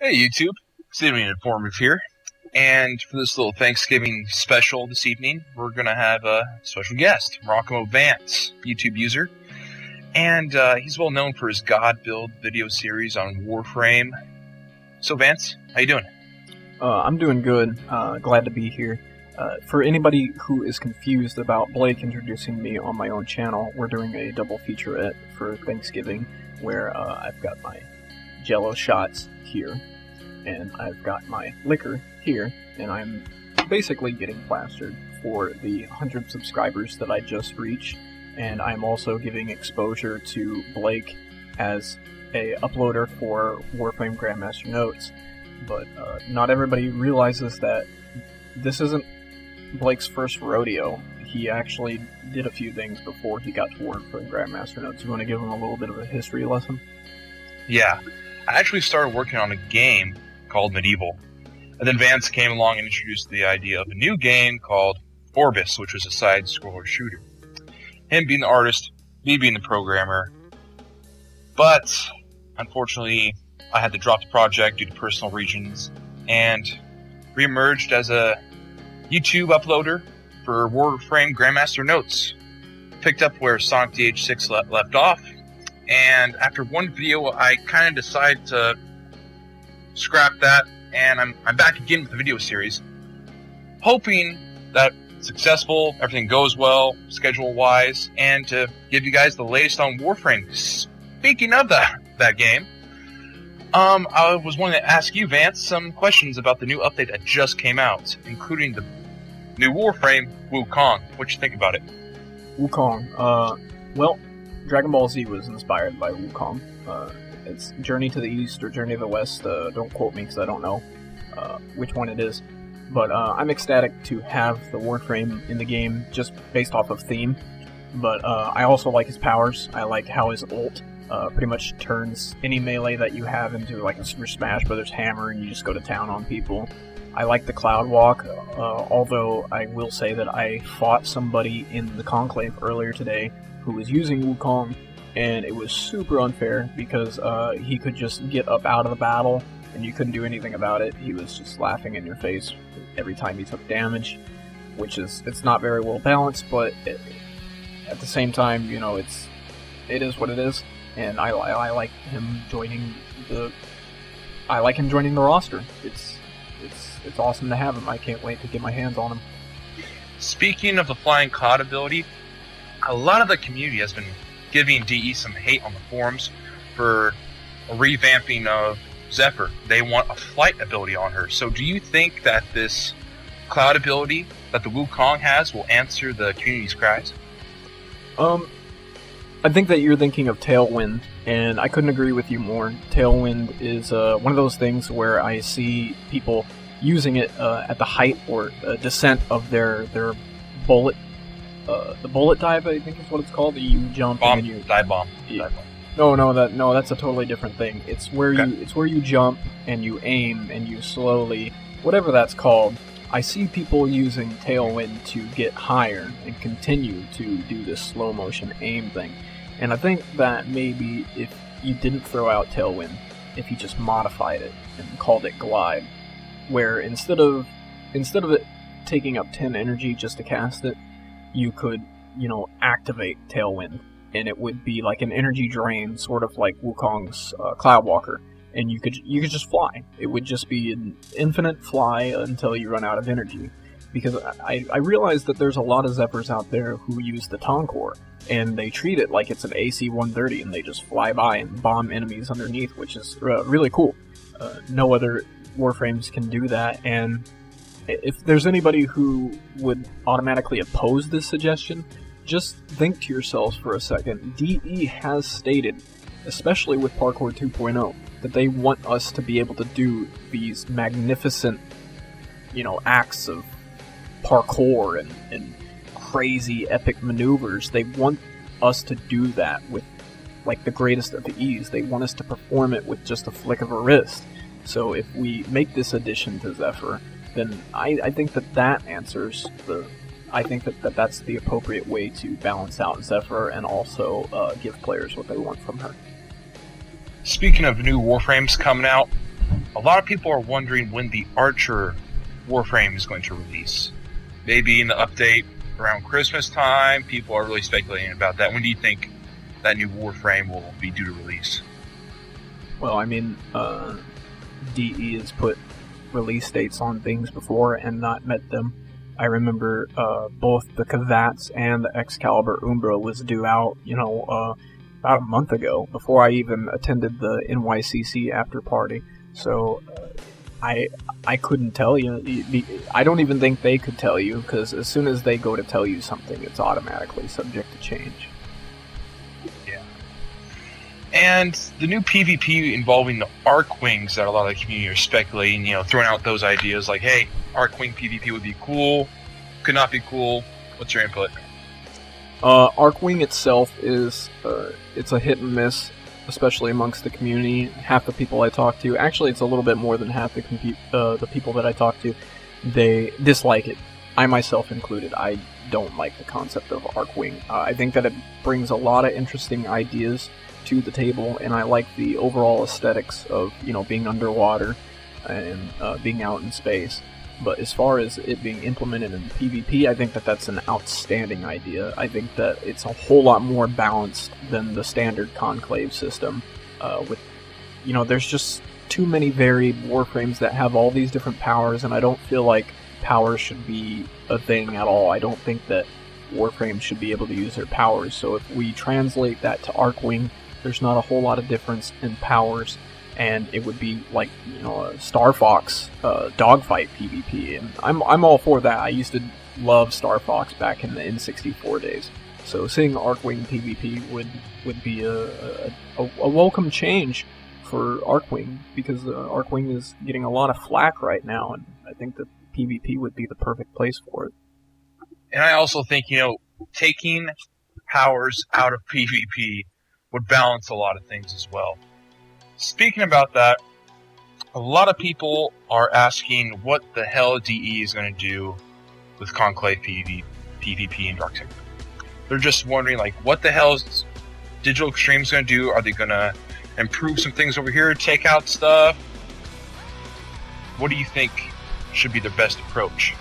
Hey YouTube, Stephen Informative here, and for this little Thanksgiving special this evening, we're going to have a special guest, Murakumo Vance, YouTube user, and he's well known for his God Build video series on Warframe. So Vance, how you doing? I'm doing good, glad to be here. For anybody who is confused about Blake introducing me on my own channel, we're doing a double featurette for Thanksgiving, where I've got my Jello shots here, and I've got my liquor here, and I'm basically getting plastered for the 100 subscribers that I just reached, and I'm also giving exposure to Blake as a uploader for Warframe Grandmaster Notes, but not everybody realizes that this isn't Blake's first rodeo. He actually did a few things before he got to Warframe Grandmaster Notes. You want to give him a little bit of a history lesson? Yeah. I actually started working on a game called Medieval, and then Vance came along and introduced the idea of a new game called Orbis, which was a side-scroller shooter. Him being the artist, me being the programmer, but unfortunately I had to drop the project due to personal reasons, and re-emerged as a YouTube uploader for Warframe Grandmaster Notes. Picked up where Sonic DH6 left off, and after one video, I kind of decided to scrap that, and I'm back again with the video series, hoping that it's successful, everything goes well, schedule-wise, and to give you guys the latest on Warframe. Speaking of that game, I was wanting to ask you, Vance, some questions about the new update that just came out, including the new Warframe, Wukong. What you think about it? Wukong, well, Dragon Ball Z was inspired by Wukong. It's Journey to the East or Journey to the West. Don't quote me because I don't know which one it is. But I'm ecstatic to have the Warframe in the game just based off of theme. But I also like his powers. I like how his ult pretty much turns any melee that you have into like a Super Smash Brothers hammer, and you just go to town on people. I like the Cloud Walk, although I will say that I fought somebody in the Conclave earlier today who was using Wukong, and it was super unfair because he could just get up out of the battle and you couldn't do anything about it. He was just laughing in your face every time he took damage, which it's not very well balanced, but at the same time, you know, it is what it is, and I like him joining the roster. It's awesome to have him. I can't wait to get my hands on him. Speaking of the Flying Cloud ability, a lot of the community has been giving DE some hate on the forums for a revamping of Zephyr. They want a flight ability on her. So do you think that this cloud ability that the Wukong has will answer the community's cries? I think that you're thinking of Tailwind, and I couldn't agree with you more. Tailwind is one of those things where I see people using it at the height or descent of their bullet. The bullet dive, I think is what it's called. You jump and you dive bomb. Yeah. No, that's a totally different thing. It's where you jump and you aim and you slowly, whatever that's called. I see people using Tailwind to get higher and continue to do this slow motion aim thing. And I think that maybe if you didn't throw out Tailwind, if you just modified it and called it Glide, where instead of it taking up 10 energy just to cast it, you could, activate Tailwind, and it would be like an energy drain, sort of like Wukong's Cloudwalker, and you could just fly. It would just be an infinite fly until you run out of energy. Because I realize that there's a lot of Zephyrs out there who use the Toncore, and they treat it like it's an AC-130, and they just fly by and bomb enemies underneath, which is really cool. No other Warframes can do that, and if there's anybody who would automatically oppose this suggestion, just think to yourselves for a second. DE has stated, especially with Parkour 2.0, that they want us to be able to do these magnificent, acts of parkour and crazy epic maneuvers. They want us to do that with, like, the greatest of ease. They want us to perform it with just a flick of a wrist. So if we make this addition to Zephyr, then I think that answers I think that that's the appropriate way to balance out Zephyr and also give players what they want from her. Speaking of new Warframes coming out, a lot of people are wondering when the Archer Warframe is going to release. Maybe in the update around Christmas time. People are really speculating about that. When do you think that new Warframe will be due to release? Well, I mean, DE has put release dates on things before and not met them. I remember both the Kavats and the Excalibur Umbra was due out, about a month ago, before I even attended the NYCC after party. So I couldn't tell you. I don't even think they could tell you, because as soon as they go to tell you something, it's automatically subject to change. Yeah. And the new PvP involving the Archwings that a lot of the community are speculating, throwing out those ideas like, hey, Archwing PvP would be cool, could not be cool. What's your input? Archwing itself is, it's a hit and miss, especially amongst the community. Half the people I talk to, actually it's a little bit more than half the people that I talk to, they dislike it. I myself included. I don't like the concept of Archwing. I think that it brings a lot of interesting ideas to the table, and I like the overall aesthetics of, being underwater and being out in space. But as far as it being implemented in PvP, I think that that's an outstanding idea. I think that it's a whole lot more balanced than the standard Conclave system. There's just too many varied Warframes that have all these different powers, and I don't feel like powers should be a thing at all. I don't think that Warframes should be able to use their powers. So if we translate that to Archwing, there's not a whole lot of difference in powers. And it would be like, a Star Fox dogfight PvP, and I'm all for that. I used to love Star Fox back in the N64 days. So seeing Archwing PvP would be a welcome change for Archwing, because Archwing is getting a lot of flack right now, and I think that PvP would be the perfect place for it. And I also think, taking powers out of PvP would balance a lot of things as well. Speaking about that, a lot of people are asking what the hell DE is going to do with Conclave PvP and Dark Sector. They're just wondering, what the hell is Digital Extremes going to do? Are they going to improve some things over here, take out stuff? What do you think should be their best approach?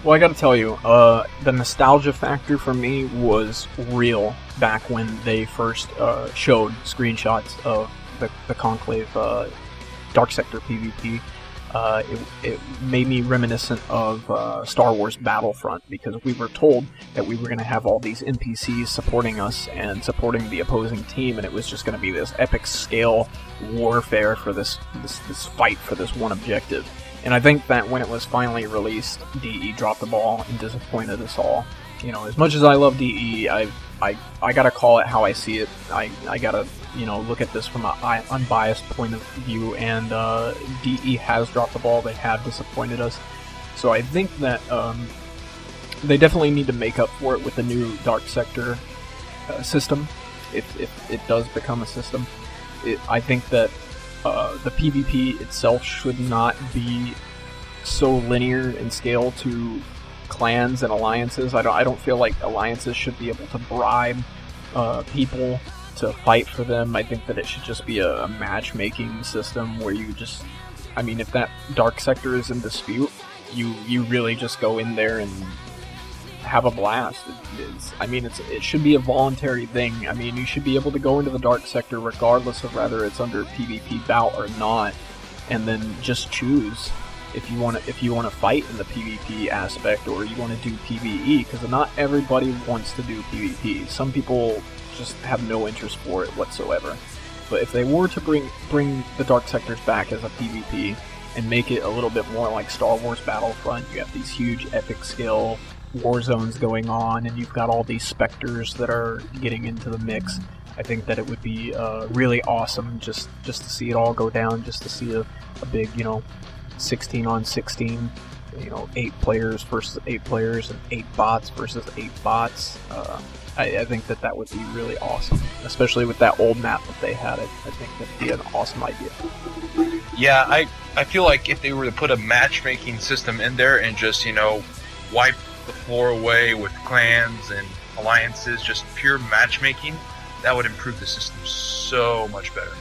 Well, I gotta tell you, the nostalgia factor for me was real back when they first showed screenshots of the Conclave Dark Sector PvP. It made me reminiscent of Star Wars Battlefront, because we were told that we were going to have all these NPCs supporting us and supporting the opposing team, and it was just going to be this epic scale warfare for this fight for this one objective. And I think that when it was finally released, DE dropped the ball and disappointed us all. As much as I love DE, I gotta call it how I see it. I gotta look at this from an unbiased point of view, and DE has dropped the ball. They have disappointed us. So I think that they definitely need to make up for it with the new Dark Sector system, if it does become a system. I think that the PvP itself should not be so linear in scale to clans and alliances. I don't feel like alliances should be able to bribe people to fight for them. I think that it should just be a matchmaking system where you just, if that Dark Sector is in dispute, you really just go in there and have a blast. It should be a voluntary thing. You should be able to go into the Dark Sector regardless of whether it's under PvP bout or not, and then just choose if you want to fight in the PvP aspect, or you want to do PvE, because not everybody wants to do PvP. Some people just have no interest for it whatsoever. But if they were to bring the Dark Sectors back as a PvP and make it a little bit more like Star Wars Battlefront, you have these huge epic scale war zones going on, and you've got all these specters that are getting into the mix. I think that it would be really awesome just to see it all go down, just to see a big 16 on 16, 8 players versus 8 players, and 8 bots versus 8 bots. I think that would be really awesome, especially with that old map that they had. I think that'd be an awesome idea. Yeah, I feel like if they were to put a matchmaking system in there and just, wipe the floor away with clans and alliances, just pure matchmaking, that would improve the system so much better.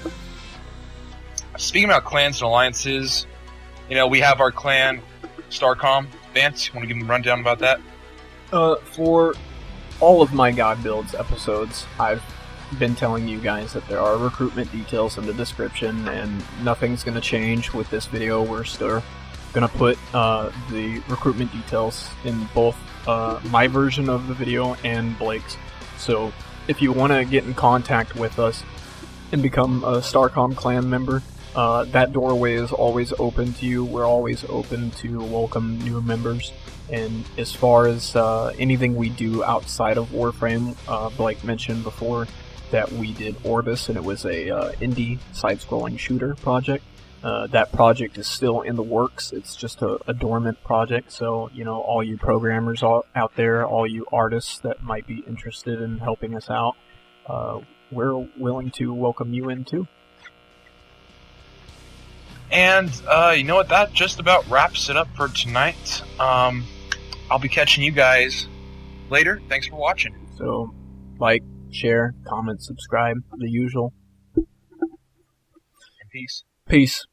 speaking about clans and alliances, we have our clan, Starcom. Vance, you want to give them a rundown about that? For all of my God Builds episodes, I've been telling you guys that there are recruitment details in the description, and nothing's going to change with this video. We're still going to put the recruitment details in both my version of the video and Blake's. So if you want to get in contact with us and become a Starcom clan member, that doorway is always open to you. We're always open to welcome new members. And as far as anything we do outside of Warframe, Blake mentioned before that we did Orbis, and it was a indie side-scrolling shooter project. That project is still in the works. It's just a dormant project, so all you programmers out there, all you artists that might be interested in helping us out, we're willing to welcome you in too. And you know what? That just about wraps it up for tonight. I'll be catching you guys later. Thanks for watching. So, like, share, comment, subscribe, the usual. And peace. Peace.